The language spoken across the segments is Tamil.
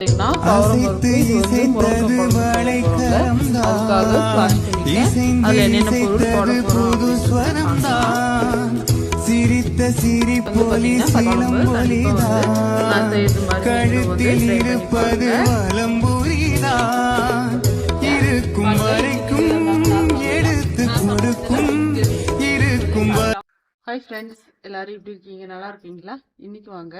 அசைத்து இசைத்தது மழைக்கரம்தான், இசைந்திசைத்தது புது ஸ்வரம்தான், சிரித்த சிரிப்பொலி சிலம்பொலிதான், கழுத்தில் இருப்பது வலம்புரிதான், இருக்கும் வரைக்கும் எடுத்து கொடுக்கும் இருக்கும். ஹாய் ஃப்ரெண்ட்ஸ், எல்லாரும் எப்படி இருக்கீங்க? நல்லா இருக்கீங்களா? இன்னைக்கு வாங்க,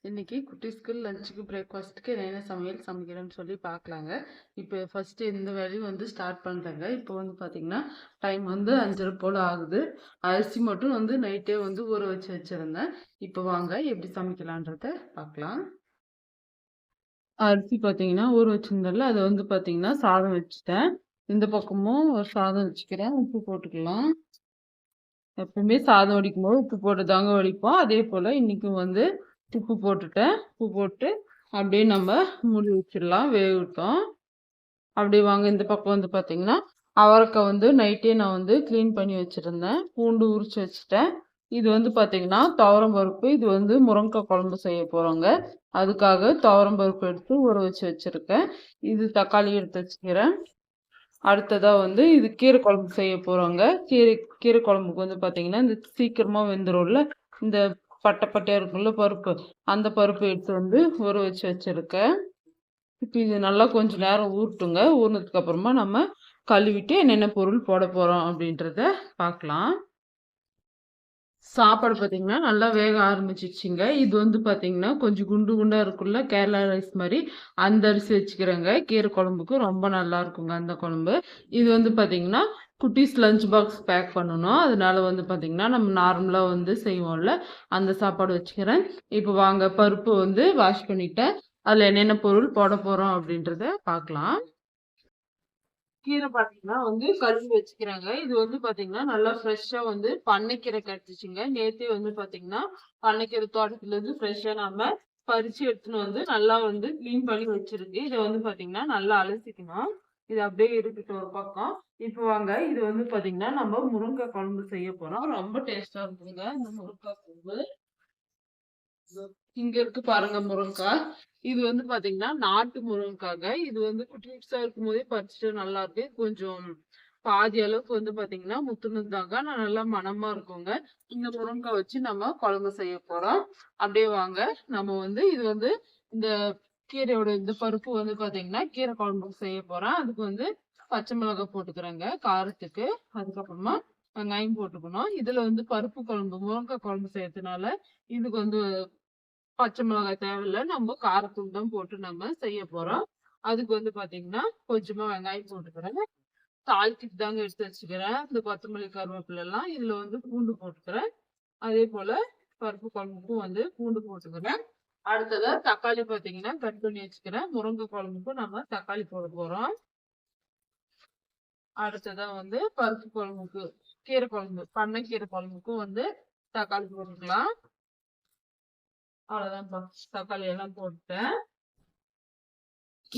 இன்னைக்கு குட்டீஸ்க்கு லஞ்சுக்கு பிரேக்ஃபாஸ்ட்டுக்கு என்ன சமைக்கிறேன்னு சொல்லி பார்க்கலாங்க. இப்போ ஃபர்ஸ்ட் இந்த வேலையும் ஸ்டார்ட் பண்ணுறேங்க. இப்போ பார்த்தீங்கன்னா டைம் 5:30 போல் ஆகுது. அரிசி மட்டும் நைட்டே ஊற வச்சு வச்சுருந்தேன். இப்போ வாங்க எப்படி சமைக்கலான்றத பார்க்கலாம். அரிசி பார்த்தீங்கன்னா ஊற வச்சுருந்தேன்ல, அதை பார்த்தீங்கன்னா சாதம் வச்சுட்டேன். இந்த பக்கமும் ஒரு சாதம் வச்சுக்கிறேன். உப்பு போட்டுக்கலாம். எப்பவுமே சாதம் வடிக்கும் போது உப்பு போட்டு தாங்க வடிப்போம். அதே போல் இன்றைக்கும் உப்பு போட்டுட்டேன். உப்பு போட்டு அப்படியே நம்ம மூடி வச்சிடலாம், வேகட்டும். அப்படியே வாங்க, இந்த பக்கம் பார்த்தீங்கன்னா அவரைக்காய் நைட்டே நான் க்ளீன் பண்ணி வச்சுருந்தேன். பூண்டு உரிச்சு வச்சுட்டேன். இது பார்த்தீங்கன்னா துவரம் பருப்பு. இது முருங்கைக்காய் குழம்பு செய்ய போகிறோங்க. அதுக்காக துவரம் பருப்பு எடுத்து ஊற வச்சு வச்சுருக்கேன். இது தக்காளி எடுத்து வச்சுக்கிறேன். அடுத்ததாக இது கீரை குழம்பு செய்ய போகிறோங்க. கீரை குழம்புக்கு பார்த்தீங்கன்னா இந்த சீக்கிரமாக வெந்துடும்ல, இந்த பட்டையாக இருக்குல்ல பருப்பு, அந்த பருப்பு எடுத்து ஊற வச்சு வச்சுருக்கேன். இப்போ இது நல்லா கொஞ்சம் நேரம் ஊறட்டுங்க. ஊறினதுக்கப்புறமா நம்ம கழுவிட்டு என்னென்ன பொருள் போட போகிறோம் அப்படின்றத பார்க்கலாம். சாப்பாடு பார்த்தீங்கன்னா நல்லா வேக ஆரம்பிச்சிச்சுங்க. இது பார்த்தீங்கன்னா கொஞ்சம் குண்டு குண்டாக இருக்குல்ல, கேரளா ரைஸ் மாதிரி, அந்த அரிசி வச்சுக்கிறேங்க. கீரை குழம்புக்கு ரொம்ப நல்லா இருக்குங்க அந்த குழம்பு. இது பார்த்தீங்கன்னா குட்டீஸ் லஞ்ச் பாக்ஸ் பேக் பண்ணணும். அதனால பார்த்தீங்கன்னா நம்ம நார்மலாக செய்வோம்ல, அந்த சாப்பாடு வச்சுக்கிறேன். இப்போ வாங்க, பருப்பு வாஷ் பண்ணிட்டேன். அதில் என்னென்ன பொருள் போட போகிறோம் அப்படின்றத பார்க்கலாம். கீரை பார்த்தீங்கன்னா கழுவி வச்சுக்கிறாங்க. இது பார்த்தீங்கன்னா நல்லா ஃப்ரெஷ்ஷாக பண்ணைக்கீரை கிடச்சிச்சுங்க. நேற்றே பார்த்தீங்கன்னா பண்ணைக்கீரை தோட்டத்துலேருந்து ஃப்ரெஷ்ஷாக நம்ம பறித்து எடுத்துன்னு நல்லா க்ளீன் பண்ணி வச்சிருக்கு. இதை பார்த்தீங்கன்னா நல்லா அலசிக்கணும். இது அப்படியே இருக்கட்டும் ஒரு பக்கம். இப்போ வாங்க, இது பார்த்தீங்கன்னா நம்ம முருங்கைக்காய் குழம்பு செய்ய போகிறோம். ரொம்ப டேஸ்ட்டாக இருக்குங்க இந்த முருங்கைக்காய் குழம்பு. இங்க இருக்கு பாருங்க முருங்கைக்காய். இது பாத்தீங்கன்னா நாட்டு முருங்கைக்காக. இது குட்டிஸா இருக்கும் போதே பறிச்சுட்டு நல்லா இருக்கு. கொஞ்சம் பாதி அளவுக்கு பாத்தீங்கன்னா முத்துனதாங்க நல்லா மனமா இருக்குங்க. இந்த முருங்கைக்காய் வச்சு நம்ம குழம்பு செய்ய போறோம். அப்படியே வாங்க, நம்ம இது இந்த கீரையோட இந்த பருப்பு பாத்தீங்கன்னா கீரை குழம்பு செய்ய போறோம். அதுக்கு பச்சை மிளகாய் போட்டுக்கிறேங்க காரத்துக்கு. அதுக்கப்புறமா வெங்காயம் போட்டுக்கணும். இதுல பருப்பு குழம்பு முருங்கைக்காய் குழம்பு செய்யறதுனால இதுக்கு பச்சை மிளகாய் தேவையில்லை, நம்ம காரத்தூள் தான் போட்டு நம்ம செய்ய போறோம். அதுக்கு பாத்தீங்கன்னா கொஞ்சமா வெங்காயம் போட்டுக்கிறேன். தாளிச்சுட்டு தாங்க எடுத்து வச்சுக்கிறேன். இந்த கொத்தமல்லி கருவேப்பிலை எல்லாம் இதுல பூண்டு போட்டுக்கிறேன். அதே போல பருப்பு குழம்புக்கும் பூண்டு போட்டுக்கிறேன். அடுத்ததா தக்காளி பாத்தீங்கன்னா கட் பண்ணி வச்சுக்கிறேன். முருங்கை குழம்புக்கும் நம்ம தக்காளி போட போறோம். அடுத்ததா பருப்பு குழம்புக்கு கீரை குழம்பு, பண்ணை கீரை குழம்புக்கும் தக்காளி போட்டுக்கலாம். அவ்வளவுதான், தக்காளி எல்லாம் போட்டேன்.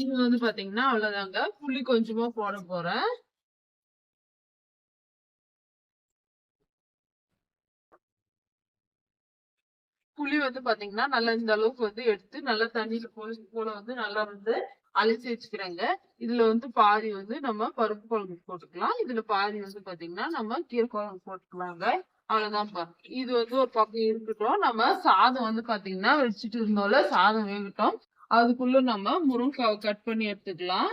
இது பாத்தீங்கன்னா அவ்வளவுதாங்க. புளி கொஞ்சமா போட போறேன். புளி பாத்தீங்கன்னா நல்லா இந்த அளவுக்கு எடுத்து நல்லா தண்ணியில போல நல்லா அலசி வச்சுக்கிறேங்க. இதுல பாதி நம்ம பருப்பு குழம்பு போட்டுக்கலாம். இதுல பாதி பாத்தீங்கன்னா நம்ம கீரை குழம்பு போட்டுக்கலாங்க. அவ்வளவுதான்ப்பா. இது ஒரு பக்கம் இருக்கட்டும். நம்ம சாதம் பாத்தீங்கன்னா வச்சுட்டு இருந்தோம்ல, சாதம் வேகட்டும். அதுக்குள்ள நம்ம முருங்கைக்காவை கட் பண்ணி எடுத்துக்கலாம்.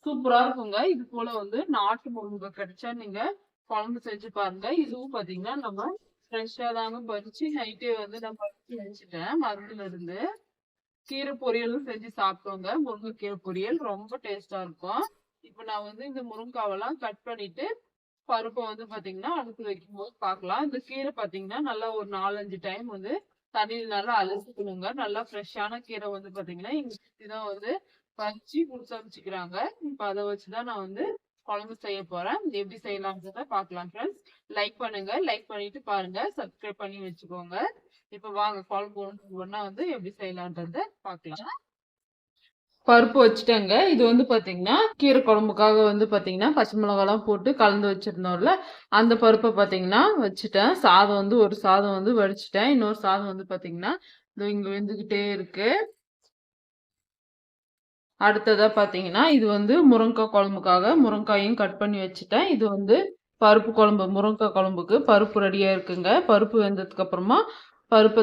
சூப்பரா இருக்குங்க. இது போல நாட்டு முருங்கைக்காய் கிடைச்சா நீங்க குழம்பு செஞ்சு பாருங்க. இதுவும் பாத்தீங்கன்னா நம்ம ஃப்ரெஷ்ஷா தாங்க பறிச்சு நைட்டே நான் பறிச்சு வச்சுட்டேன் மருந்துல இருந்து. கீரை பொரியலும் செஞ்சு சாப்பிட்டோங்க. முருங்கைக்கீரை பொரியல் ரொம்ப டேஸ்டா இருக்கும். இப்ப நான் இந்த முருங்கைக்காவெல்லாம் கட் பண்ணிட்டு பருப்பை பாத்தீங்கன்னா அடுப்பு வைக்கும் போது பார்க்கலாம். இந்த கீரை பாத்தீங்கன்னா நல்லா ஒரு 4-5 டைம் தண்ணியில் நல்லா அலசிக்கணுங்க. நல்லா ஃப்ரெஷ்ஷான கீரை பாத்தீங்கன்னா எங்க சுத்திதான் பறிச்சு குடிச்சு வச்சுக்கிறாங்க. இப்ப அதை வச்சுதான் நான் குழம்பு செய்ய போறேன். எப்படி செய்யலாம்ன்றத பார்க்கலாம் ஃப்ரெண்ட்ஸ். லைக் பண்ணுங்க, லைக் பண்ணிட்டு பாருங்க, சப்ஸ்கிரைப் பண்ணி வச்சுக்கோங்க. இப்ப வாங்க குழம்பு ஒண்ணா எப்படி செய்யலான்றத பார்க்கலாம். பருப்பு வச்சுட்டேங்க. இது பாத்தீங்கன்னா கீரை குழம்புக்காக பாத்தீங்கன்னா பச்சை மிளகாலாம் போட்டு கலந்து வச்சிருந்தோம்ல, அந்த பருப்பை பாத்தீங்கன்னா வச்சுட்டேன். சாதம் ஒரு சாதம் வடிச்சிட்டேன். இன்னொரு சாதம் பாத்தீங்கன்னா இங்க வெந்துகிட்டே இருக்கு. அடுத்ததா பாத்தீங்கன்னா இது வந்து முருங்கைக்காய் குழம்புக்காக முருங்காயும் கட் பண்ணி வச்சுட்டேன். இது வந்து பருப்பு குழம்பு, முருங்கைக்காய் குழம்புக்கு பருப்பு ரெடியா இருக்குங்க. பருப்பு வெந்ததுக்கு அப்புறமா பருப்பை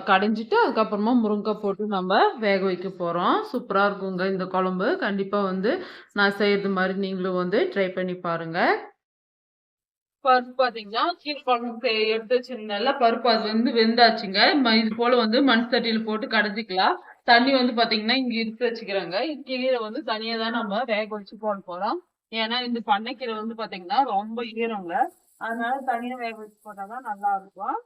கடைஞ்சிட்டு அதுக்கப்புறமா முருங்கைக்காய் போட்டு நம்ம வேக வைக்க போறோம். சூப்பரா இருக்குங்க இந்த குழம்பு. கண்டிப்பா வந்து நான் செய்யறது மாதிரி நீங்களும் வந்து ட்ரை பண்ணி பாருங்க. பருப்பு பாத்தீங்கன்னா கீரை குழம்பு எடுத்து வச்சிருந்தேன்ல பருப்பு, அது வந்து வெந்தாச்சுங்க. இது போல வந்து மண் சட்டியில போட்டு கடைஞ்சிக்கலாம். தண்ணி வந்து பாத்தீங்கன்னா இங்க எடுத்து வச்சுக்கிறேங்க. கீரை வந்து தனியா தான் நம்ம வேக வச்சு போட போறோம். ஏன்னா இந்த பண்ணைக்கீரை வந்து பாத்தீங்கன்னா ரொம்ப ஈரங்க, அதனால தனியா வேக வச்சு போட்டாதான் நல்லா இருக்கும்.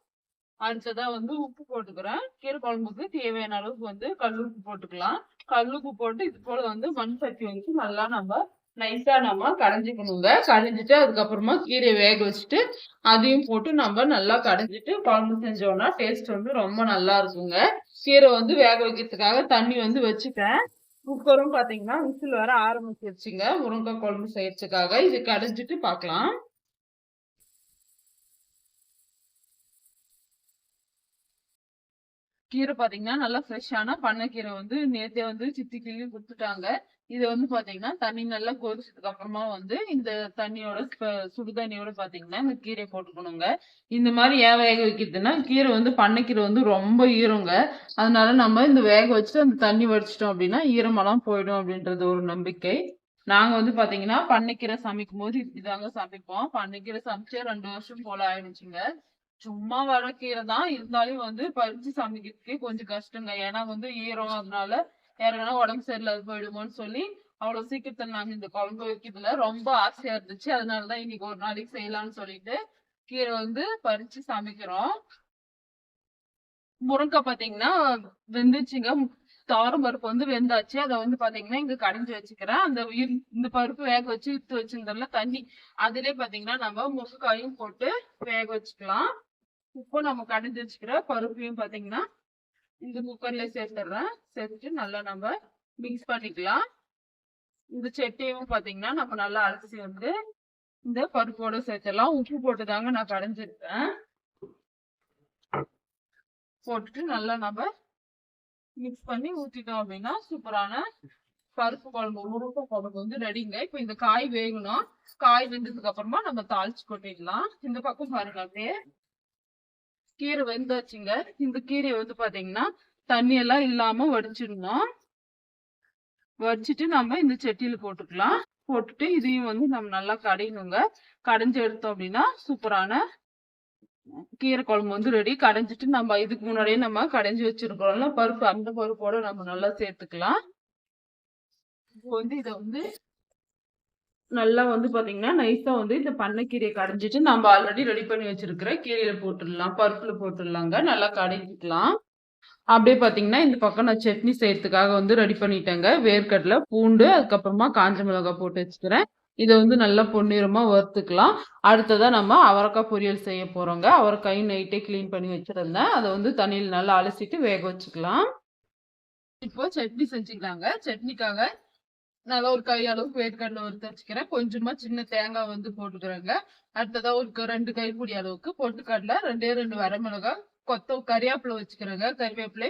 அடுத்ததா வந்து உப்பு போட்டுக்கிறேன். கீரை குழம்புக்கு தேவையான அளவுக்கு வந்து கல் உப்பு போட்டுக்கலாம். கல் உப்பு போட்டு இது போல வந்து மண் சட்டி வந்து நல்லா நம்ம நைஸா நம்ம கடைஞ்சிக்கணுங்க. கடைஞ்சிட்டு அதுக்கப்புறமா கீரையை வேக வச்சுட்டு அதையும் போட்டு நம்ம நல்லா கடைஞ்சிட்டு குழம்பு செஞ்சோம்னா டேஸ்ட் வந்து ரொம்ப நல்லா இருக்குங்க. கீரை வந்து வேக வைக்கிறதுக்காக தண்ணி வந்து வச்சுட்டேன். குக்கரும் பாத்தீங்கன்னா விசில் வர ஆரம்பிச்சிருச்சுங்க. முருங்கைக்காய் குழம்பு செய்யறதுக்காக இது கடைஞ்சிட்டு பார்க்கலாம். கீரை பாத்தீங்கன்னா நல்லா ஃப்ரெஷ்ஷான பண்ணைக்கீரை வந்து நேத்தே வந்து சித்தி கிள்ளி கொடுத்துட்டாங்க. இதை வந்து பாத்தீங்கன்னா தண்ணி நல்லா கொதிச்சதுக்கு அப்புறமா வந்து இந்த தண்ணியோட சுடு தண்ணியோட பாத்தீங்கன்னா இந்த கீரையை போட்டுக்கணுங்க. இந்த மாதிரி ஏன் வேக வைக்கிறதுன்னா கீரை வந்து பண்ணைக்கீரை வந்து ரொம்ப ஈரங்க, அதனால நம்ம இந்த வேக வச்சுட்டு அந்த தண்ணி வடிச்சிட்டோம் அப்படின்னா ஈரமெல்லாம் போயிடும் அப்படின்றது ஒரு நம்பிக்கை. நாங்க வந்து பாத்தீங்கன்னா பண்ணைக்கீரை சமைக்கும் போது இப்படிதாங்க சமைப்போம். பண்ணைக்கீரை சமைச்சே 2 வருஷம் போல ஆயிடுச்சுங்க. சும்மா வர கீரை தான் இருந்தாலும் வந்து பறிச்சு சமைக்கிறதுக்கே கொஞ்சம் கஷ்டங்க. ஏன்னா வந்து ஈரம், அதனால யாருக்குன்னா உடம்பு சரியில்லாத போயிடுமோன்னு சொல்லி அவ்வளவு சீக்கிரத்துல நாங்க இந்த குழம்பு வைக்கிறதுல ரொம்ப ஆசையா இருந்துச்சு. அதனாலதான் இன்னைக்கு ஒரு நாளைக்கு செய்யலாம்னு சொல்லிட்டு கீரை வந்து பறிச்சு சமைக்கிறோம். முருங்கை பாத்தீங்கன்னா வெந்துச்சுங்க. துவரம் பருப்பு வந்து வெந்தாச்சு. அதை வந்து பாத்தீங்கன்னா இங்க கடைஞ்சு வச்சுக்கிறேன். இந்த பருப்பு வேக வச்சு எடுத்து வச்சிருந்தோம்ல தண்ணி, அதுலயே பாத்தீங்கன்னா நம்ம முருங்கைக்காயும் போட்டு வேக வச்சுக்கலாம். இப்போ நம்ம கடைஞ்சி வச்சுக்கிற பருப்பையும் பாத்தீங்கன்னா இந்த குக்கர்ல சேர்த்துடுறேன். சேர்த்துட்டு நல்லா நம்ம மிக்ஸ் பண்ணிக்கலாம். இந்த சட்னியும் பாத்தீங்கன்னா நம்ம நல்லா அலசி வந்து இந்த பருப்போட சேர்த்துடலாம். உப்பு போட்டுதாங்க நான் கடைஞ்சிருக்கேன். போட்டுட்டு நல்லா நம்ம மிக்ஸ் பண்ணி ஊத்திட்டோம் அப்படின்னா சூப்பரான பருப்பு குழம்பு, முருங்கை குழம்பு வந்து ரெடிங்க. இப்ப இந்த காய் வேகணும். காய் வெந்ததுக்கு அப்புறமா நம்ம தாளிச்சு கொட்டிடலாம். இந்த பக்கம் பாருங்க, அப்படியே கீரை வெந்தாச்சுங்க. இந்த கீரை வந்து பாத்தீங்கன்னா தண்ணி எல்லாம் இல்லாம வடிச்சிடணும். வடிச்சிட்டு நம்ம இந்த சட்டியில போட்டுக்கலாம். போட்டுட்டு இதையும் வந்து நம்ம நல்லா கடையணுங்க. கடைஞ்சு எடுத்தோம் அப்படின்னா சூப்பரான கீரை குழம்பு வந்து ரெடி. கடைஞ்சிட்டு நம்ம இதுக்கு முன்னாடியே நம்ம கடைஞ்சி வச்சிருக்கிறோம்ல பருப்பு, அந்த பருப்போட நம்ம நல்லா சேர்த்துக்கலாம். இப்போ வந்து இதை வந்து நல்லா வந்து பாத்தீங்கன்னா நைஸா வந்து இந்த பண்ணைக்கீரையை கடைஞ்சிட்டு நம்ம ஆல்ரெடி ரெடி பண்ணி வச்சிருக்கிற கீரையில போட்டுடலாம், பருப்புல போட்டுடலாங்க. நல்லா கடைஞ்சிக்கலாம். அப்படியே பாத்தீங்கன்னா இந்த பக்கம் நான் சட்னி செய்யறதுக்காக வந்து ரெடி பண்ணிட்டேங்க. வேர்க்கடலை, பூண்டு, அதுக்கப்புறமா காஞ்ச மிளகாய் போட்டு வச்சுக்கிறேன். இதை வந்து நல்லா பொன்னிறமா வறுத்துக்கலாம். அடுத்ததா நம்ம அவரைக்காய் பொரியல் செய்ய போறோங்க. அவரைக்காயும் நைட்டே கிளீன் பண்ணி வச்சிருந்தேன். அதை வந்து தண்ணியில் நல்லா அலசிட்டு வேக வச்சுக்கலாம். இப்போ சட்னி செஞ்சுக்கலாங்க. சட்னிக்காக நல்லா ஒரு கை அளவுக்கு வேர்க்கடலை வறுத்து வச்சுக்கிறேன். கொஞ்சமா சின்ன தேங்காய் வந்து போட்டுக்கிறேங்க. அடுத்ததா ஒரு 2 கைப்பிடி அளவுக்கு பொட்டுக்கடலை, 2 வரமிளகாய், கறிவேப்பிலை வச்சுக்கிறேங்க. கறிவேப்பிலை,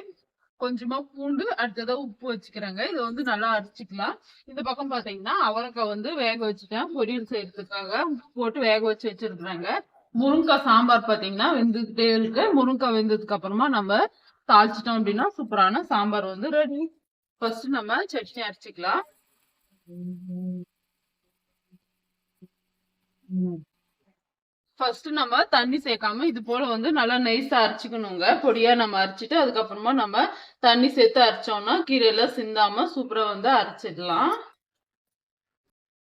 கொஞ்சமா பூண்டு, அடுத்ததா உப்பு வச்சுக்கிறேங்க. இதை வந்து நல்லா அரைச்சிக்கலாம். இந்த பக்கம் பாத்தீங்கன்னா அவரைக்காய் வந்து வேக வச்சுட்டேன். பொரியல் செய்யறதுக்காக உப்பு போட்டு வேக வச்சு வச்சிருக்கிறேங்க. முருங்கைக்காய் சாம்பார் பாத்தீங்கன்னா வெந்துகிட்டே இருக்கு. முருங்கைக்காய் வெந்ததுக்கு அப்புறமா நம்ம தாளிச்சிட்டோம் அப்படின்னா சூப்பரான சாம்பார் வந்து ரெடி. ஃபர்ஸ்ட் நம்ம சட்னி அரைச்சிக்கலாம். ஃபர்ஸ்ட் நம்ம தண்ணி சேர்க்காம இது போல வந்து நல்லா நைஸா அரைச்சிக்கணுங்க. பொடியா நம்ம அரைச்சிட்டு அதுக்கப்புறமா நம்ம தண்ணி சேர்த்து அரைச்சோம்னா கீரையெல்லாம் சிந்தாம சூப்பரா வந்து அரைச்சிடலாம்.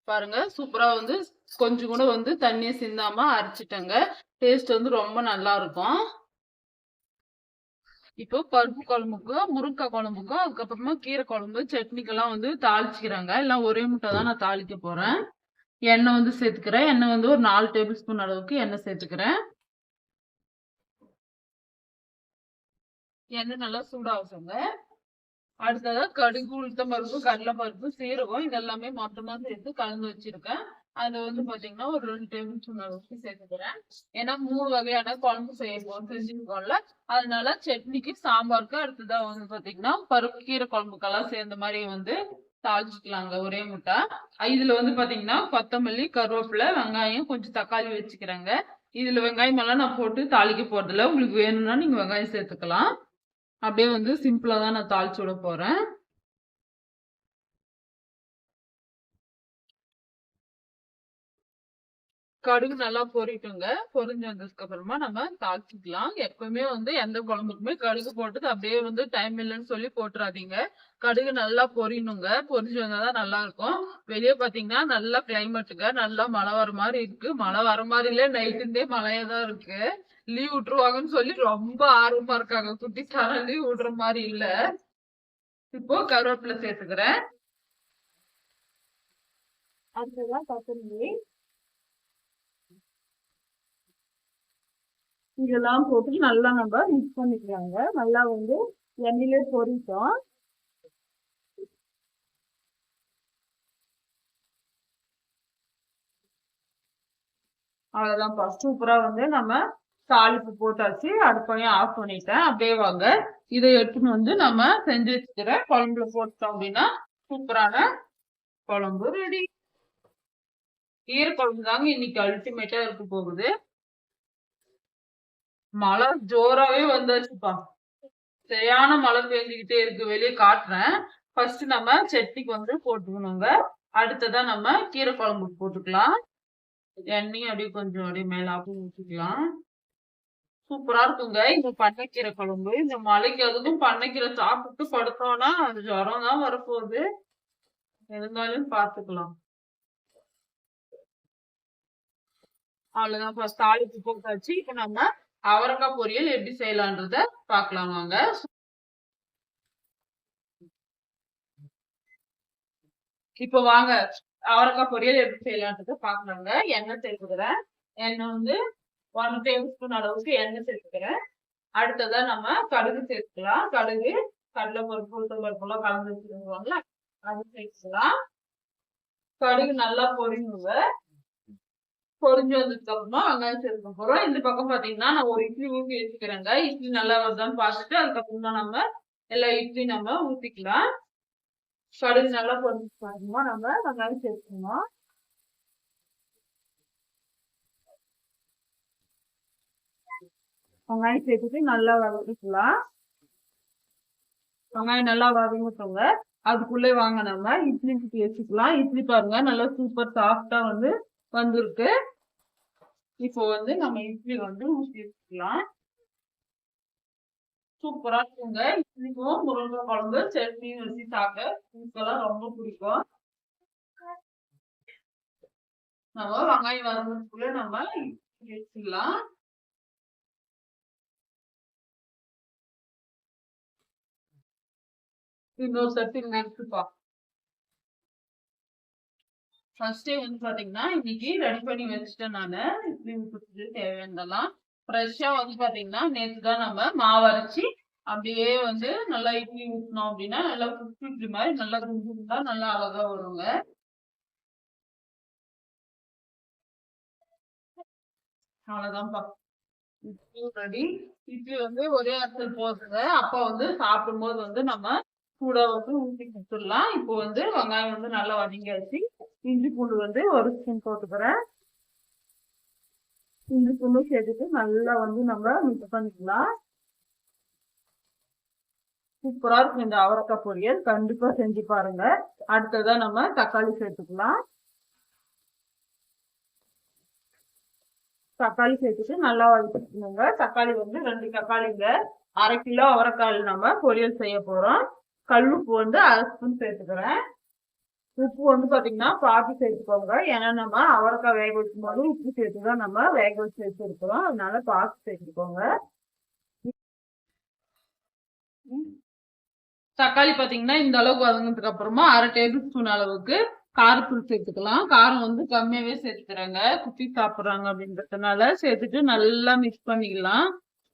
பாருங்க, சூப்பரா வந்து கொஞ்சம் கூட வந்து தண்ணியை சிந்தாம அரைச்சிட்டேங்க. டேஸ்ட் வந்து ரொம்ப நல்லா இருக்கும். இப்போ பருப்பு குழம்புக்கும் முருங்கைக்காய் குழம்புக்கும் அதுக்கப்புறமா கீரை குழம்பு சட்னிக்கெல்லாம் வந்து தாளிச்சுக்கிறாங்க. எல்லாம் ஒரே முட்டை தான் நான் தாளிக்க போறேன். எண்ணெய் வந்து சேர்த்துக்கிறேன். எண்ணெய் வந்து ஒரு 4 டேபிள் ஸ்பூன் அளவுக்கு எண்ணெய் சேர்த்துக்கிறேன். எண்ணெய் நல்லா சூடாகுங்க. அடுத்ததா கடுகு, உளுத்தம் பருப்பு, கடலை பருப்பு, சீரகம் இதெல்லாமே மொத்தமா சேர்த்து கலந்து வச்சிருக்கேன். அதுல வந்து பாத்தீங்கன்னா ஒரு 2 டேபிள் ஸ்பூன் அளவுக்கு சேர்த்துக்கிறேன். ஏன்னா 3 வகையான குழம்பு செஞ்சுருக்கோம்ல, அதனால சட்னிக்கு, சாம்பாருக்கு, அடுத்ததா வந்து பாத்தீங்கன்னா பருப்பு கீரை குழம்புக்கெல்லாம் சேர்ந்த மாதிரி வந்து தாளிச்சுக்கலாங்க ஒரே முட்டை. இதுல வந்து பாத்தீங்கன்னா கொத்தமல்லி, கருவேப்பிலை, வெங்காயம், கொஞ்சம் தக்காளி வச்சுக்கிறேங்க. இதுல வெங்காயம் எல்லாம் நான் போட்டு தாளிக்க போறதில்ல. உங்களுக்கு வேணும்னா நீங்க வெங்காயம் சேர்த்துக்கலாம். அப்படியே வந்து சிம்பிளா தான் நான் தாளிச்சு விட போறேன். கடுகு நல்லா பொரிட்டுங்க. பொரிஞ்சு வந்ததுக்கு அப்புறமா நம்ம தாளிச்சுக்கலாம். எப்பவுமே வந்து எந்த குழம்புக்குமே கடுகு போட்டு அப்படியே வந்து டைம் இல்லைன்னு சொல்லி போட்டுறாதீங்க. கடுகு நல்லா பொரியணுங்க. பொரிஞ்சு வந்தாதான் நல்லா இருக்கும். வெளியே பாத்தீங்கன்னா நல்லா கிளைமேட்டுங்க. நல்லா மழை வர மாதிரி இருக்கு. மழை வர மாதிரி இல்ல, நைட்டு இருந்தே மழையா தான் இருக்கு. லீவ் விட்டுருவாங்கன்னு சொல்லி ரொம்ப ஆர்வமா இருக்காங்க. குட்டிச்சான லீவ் விடுற மாதிரி இல்ல. இப்போ கருவேப்பிலை சேர்த்துக்கிறேன். அடுத்ததான் கொத்தமல்லி. இதெல்லாம் போட்டு நல்லா நம்ம மிக்ஸ் பண்ணிக்கலாங்க. நல்லா வந்து எண்ணெயிலே பொரிட்டோம். அவ்வளவுதான்ப்பா. சூப்பரா வந்து நம்ம தாளிப்பு போட்டாச்சு. அடுப்பையும் ஆஃப் பண்ணிட்டேன். அப்படியே வாங்க இதை எடுத்துன்னு வந்து நம்ம செஞ்சு வச்சுக்கிற குழம்புல போட்டோம் அப்படின்னா சூப்பரான குழம்பு ரெடி. ஈர குழம்பு தாங்க இன்னைக்கு அல்டிமேட்டா இருக்க போகுது. மழை ஜோராவே வந்தாச்சுப்பா. சரியான மழை பெஞ்சுக்கிட்டே இருக்கு. வெளியே காட்டுறேன். ஃபர்ஸ்ட் நம்ம சட்னிக்கு வந்து போட்டுக்கணுங்க. அடுத்ததான் நம்ம கீரை குழம்புக்கு போட்டுக்கலாம். எண்ணெயும் அப்படியே கொஞ்சம் அப்படியே மேலாப்பும் ஊற்றிக்கலாம். சூப்பரா இருக்குங்க இந்த பண்ணைக்கீரை குழம்பு. இந்த மழைக்கு அதுக்கும் பண்ணைக்கீரை சாப்பிட்டு படுத்தோம்னா அது ஜுரம் தான் வரப்போகுது. இருந்தாலும் பாத்துக்கலாம். அவ்வளவுதான். ஃபர்ஸ்ட் தாளிப்பு போட்டாச்சு. இப்ப நம்ம அவரைக்காய் பொரியல் எப்படி செய்யலான்றத பாக்கலாம் வாங்க. இப்ப வாங்க அவரைக்காய் பொரியல் எப்படி செய்யலான்றத பாக்கலாங்க. எண்ணெய் சேர்த்துக்கிறேன். எண்ணெய் வந்து 1 டேபிள் ஸ்பூன் அளவுக்கு எண்ணெய் சேர்த்துக்கிறேன். அடுத்ததா நம்ம கடுகு சேர்த்துக்கலாம். கடுகு, கடலை பருப்பு, உளுத்தம் பருப்பு எல்லாம் கலந்து வச்சுருவாங்கல்ல, அது சேர்த்துக்கலாம். கடுகு நல்லா பொரியுங்க. பொரிஞ்சு வந்ததுக்கு அப்புறமா வெங்காயம் சேர்க்க போறோம். இந்த பக்கம் பாத்தீங்கன்னா நான் ஒரு இட்லி ஊற்றி வச்சுக்கிறேங்க. இட்லி நல்லா வருதான்னு பார்த்துட்டு அதுக்கப்புறம் தான் நம்ம எல்லா இட்லி நம்ம ஊத்திக்கலாம். கடுகு நல்லா பொரிஞ்சு பாருமா நம்ம வெங்காயம் சேர்த்துக்கணும். வெங்காயம் சேர்த்துட்டு நல்லா வதக்கிக்கலாம். வெங்காயம் நல்லா வதங்கிட்டோங்க. அதுக்குள்ளே வாங்க நம்ம இட்லி ஊற்றி வச்சுக்கலாம். இட்லி பாருங்க நல்லா சூப்பர் சாஃப்டா வந்து வந்திருக்கு. இப்போ வந்து நம்ம இட்லி வந்து ஊற்றி வச்சுக்கலாம். சூப்பரா இருக்குங்க. இட்லிக்கும் முருங்கை குழம்பு சட்னியும் வச்சு சாப்பிட இதுக்கெல்லாம் ரொம்ப பிடிக்கும். நம்ம வெங்காயம் வதங்கிறதுக்குள்ள நம்ம இட்லி வச்சுக்கலாம். இன்னொரு சட்டி எடுத்துப்பா. ஃபர்ஸ்டே வந்து பாத்தீங்கன்னா இன்னைக்கு ரெடி பண்ணி வச்சுட்டேன் நானு. இட்லி ஊத்துறதுக்கு தேவையானதெல்லாம் ஃப்ரெஷ்ஷா வந்து பாத்தீங்கன்னா நேற்று தான் நம்ம மாவு அரைச்சி அப்படியே வந்து நல்லா இட்லி ஊற்றினோம் அப்படின்னா நல்லா குட்டி இட்லி மாதிரி நல்லா குண்டா நல்லா அழகா வருங்க. அவ்வளவுதான்ப்பா. இட்லி ரெடி. இட்லி வந்து ஒரே இடத்துல போடுறது. அப்ப வந்து சாப்பிடும் போது வந்து நம்ம கூட வந்து ஊற்றி கொடுத்துடலாம். இப்போ வந்து வெங்காயம் வந்து நல்லா வதங்கியாச்சு. இஞ்சி பூண்டு வந்து ஒரு ஸ்பூன் போட்டுக்கிறேன். இஞ்சி பூண்டு சேர்த்துட்டு நல்லா வந்து நம்ம மிக்ஸ் பண்ணிக்கலாம். சூப்பரா இருக்கும் இந்த அவரைக்காய் பொரியல். கண்டிப்பா செஞ்சு பாருங்க. அடுத்ததான் நம்ம தக்காளி சேர்த்துக்கலாம். தக்காளி சேர்த்துட்டு நல்லா வதக்கிக்கணுங்க. தக்காளி வந்து 2 தக்காளிங்க. 1/2 கிலோ அவரைக்காய் நம்ம பொரியல் செய்ய போறோம். கல்லுப்பு வந்து 1/2 ஸ்பூன் சேர்த்துக்கிறேன். உப்பு வந்து பாத்தீங்கன்னா பார்த்து சேர்த்துக்கோங்க. ஏன்னா நம்ம அவரைக்காய் வேக வைக்கும் போது உப்பு சேர்த்துதான் நம்ம வேக வச்சு வச்சிருக்கிறோம். அதனால பார்த்து சேர்த்துக்கோங்க. தக்காளி பாத்தீங்கன்னா இந்த அளவுக்கு வதங்கினதுக்கு அப்புறமா 1/2 டேபிள் ஸ்பூன் அளவுக்கு காரத்தூள் சேர்த்துக்கலாம். காரம் வந்து கம்மியாவே சேர்த்துக்கிறாங்க. குட்டி சாப்பிடுறாங்க அப்படின்றதுனால சேர்த்துட்டு நல்லா மிக்ஸ் பண்ணிக்கலாம்.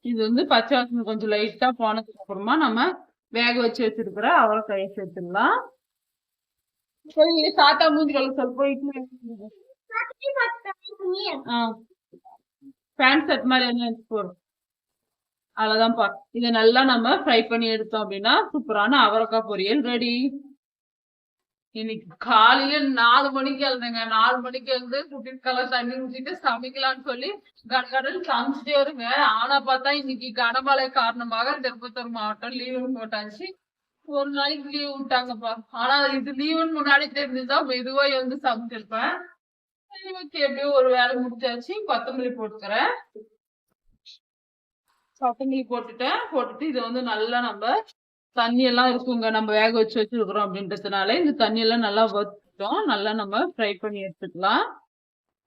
இது வந்து பச்சை வாசனை கொஞ்சம் லைட்டா போனதுக்கு அப்புறமா நம்ம வேக வச்சு வச்சிருக்கிற அவரைக்காயை சேர்த்துக்கலாம். சரி சாத்தா மூஞ்சி கழுவு ಸ್ವಲ್ಪ இட்லி பேண்ட் செட் மாதிரி என்ன போறோம். அவ்வளவுதான்ப்பா. இதை நல்லா நம்ம ஃப்ரை பண்ணி எடுத்தோம் அப்படின்னா சூப்பரான அவரைக்காய் பொரியல் ரெடி. இன்னைக்கு காலையில 4 மணிக்கு எழுந்தேங்க. 4 மணிக்கு எழுந்து குட்டிக்கெல்லாம் தண்ணி ஊத்திட்டு சமைக்கலாம்னு சொல்லி கடகடன்னு சமைச்சிட்டே இருங்க. ஆனா பார்த்தா இன்னைக்கு கனமழை காரணமாக திருப்பத்தூர் மாவட்டம் லீவு போட்டாச்சு. ஒரு நாளைக்கு லீவ் விட்டாங்கப்பா. ஆனா இது லீவுன்னு முன்னாடி தெரிஞ்சுதா மெதுவா எழுந்து சமைச்சிருப்பேன். எப்படியோ ஒரு வேலை முடிச்சாச்சு. கொத்தமல்லி போட்டுக்கிறேன். கொத்தமல்லி போட்டுட்டு இதை வந்து நல்லா நம்ம தண்ணி எல்லாம் இருக்குங்க, நம்ம வேக வச்சிருக்கிறோம் அப்படின்றதுனால இந்த தண்ணி எல்லாம் நல்லா வச்சுட்டோம். நல்லா நம்ம ஃப்ரை பண்ணி எடுத்துக்கலாம்.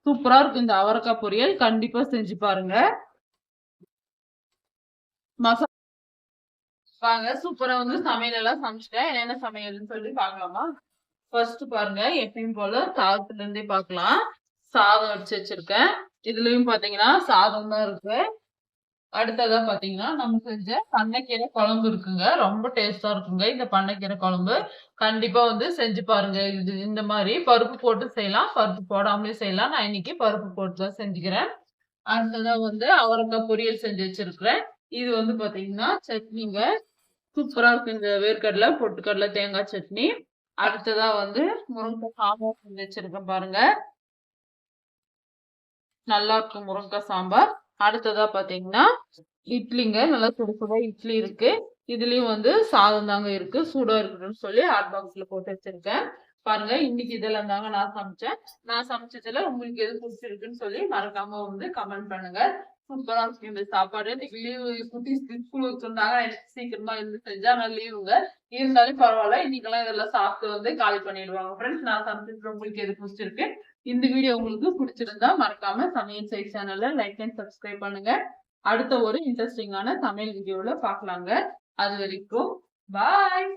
சூப்பரா இருக்கும் இந்த அவரைக்காய் பொரியல். கண்டிப்பா செஞ்சு பாருங்க. மசாலா வாங்க சூப்பரா வந்து சமையல் எல்லாம் சமைச்சிட்டேன். என்னென்ன சமையல்னு சொல்லி பாக்கலாமா? ஃபர்ஸ்ட் பாருங்க, எப்பயும் போல சாதத்துல இருந்தே பாக்கலாம். சாதம் வடிச்சு வச்சிருக்கேன். இதுலயும் பாத்தீங்கன்னா சாதம் தான் இருக்கு. அடுத்ததா பாத்தீங்கன்னா நம்ம செஞ்ச பண்ணைக்கீரை குழம்பு இருக்குங்க. ரொம்ப டேஸ்டா இருக்குங்க இந்த பண்ணைக்கீரை குழம்பு. கண்டிப்பா வந்து செஞ்சு பாருங்க. இது இந்த மாதிரி பருப்பு போட்டு செய்யலாம், பருப்பு போடாமலே செய்யலாம். நான் இன்னைக்கு பருப்பு போட்டு தான் செஞ்சுக்கிறேன். அடுத்ததா வந்து அவரைக்காய் பொரியல் செஞ்சு வச்சிருக்கிறேன். இது வந்து பாத்தீங்கன்னா சட்னிங்க. சூப்பரா இருக்கு இந்த வேர்க்கடலை பொட்டுக்கடலை தேங்காய் சட்னி. அடுத்ததா வந்து முருங்கைக்காய் சாம்பார் செஞ்சு வச்சிருக்கேன் பாருங்க. நல்லா இருக்கும் முருங்கைக்காய் சாம்பார். அடுத்ததா பாத்தீங்கன்னா இட்லிங்க. நல்லா சுட சுட இட்லி இருக்கு. இதுலயும் வந்து சாதம் தாங்க இருக்கு. சூடா இருக்குன்னு சொல்லி ஹாட் பாக்ஸ்ல போட்டு வச்சிருக்கேன் பாருங்க. இன்னைக்கு இதெல்லாம் தாங்க நான் சமைச்சேன். நான் சமைச்சதுல உங்களுக்கு எது பிடிச்சிருக்குன்னு சொல்லி மறக்காம வந்து கமெண்ட் பண்ணுங்க. சூப்பரா இருக்கு இந்த சாப்பாடு. இன்னைக்கு லீவு குட்டி ஸ்கூல் வச்சிருந்தாங்க. எனக்கு சீக்கிரமா இருந்து செஞ்சா நான் லீவுங்க. இருந்தாலும் பரவாயில்ல. இன்னைக்கெல்லாம் இதெல்லாம் சாப்பிட்டு வந்து காலி பண்ணிடுவாங்க. ஃப்ரெண்ட்ஸ், நான் சமைச்சதுல உங்களுக்கு எது பிடிச்சிருக்கு? இந்த வீடியோ உங்களுக்கு பிடிச்சிருந்தா மறக்காம சமையல் செய் சேனலை லைக் அண்ட் சப்ஸ்கிரைப் பண்ணுங்க. அடுத்த ஒரு இன்ட்ரெஸ்டிங்கான சமையல் வீடியோல பாக்கலாங்க. அது வரைக்கும் பாய்.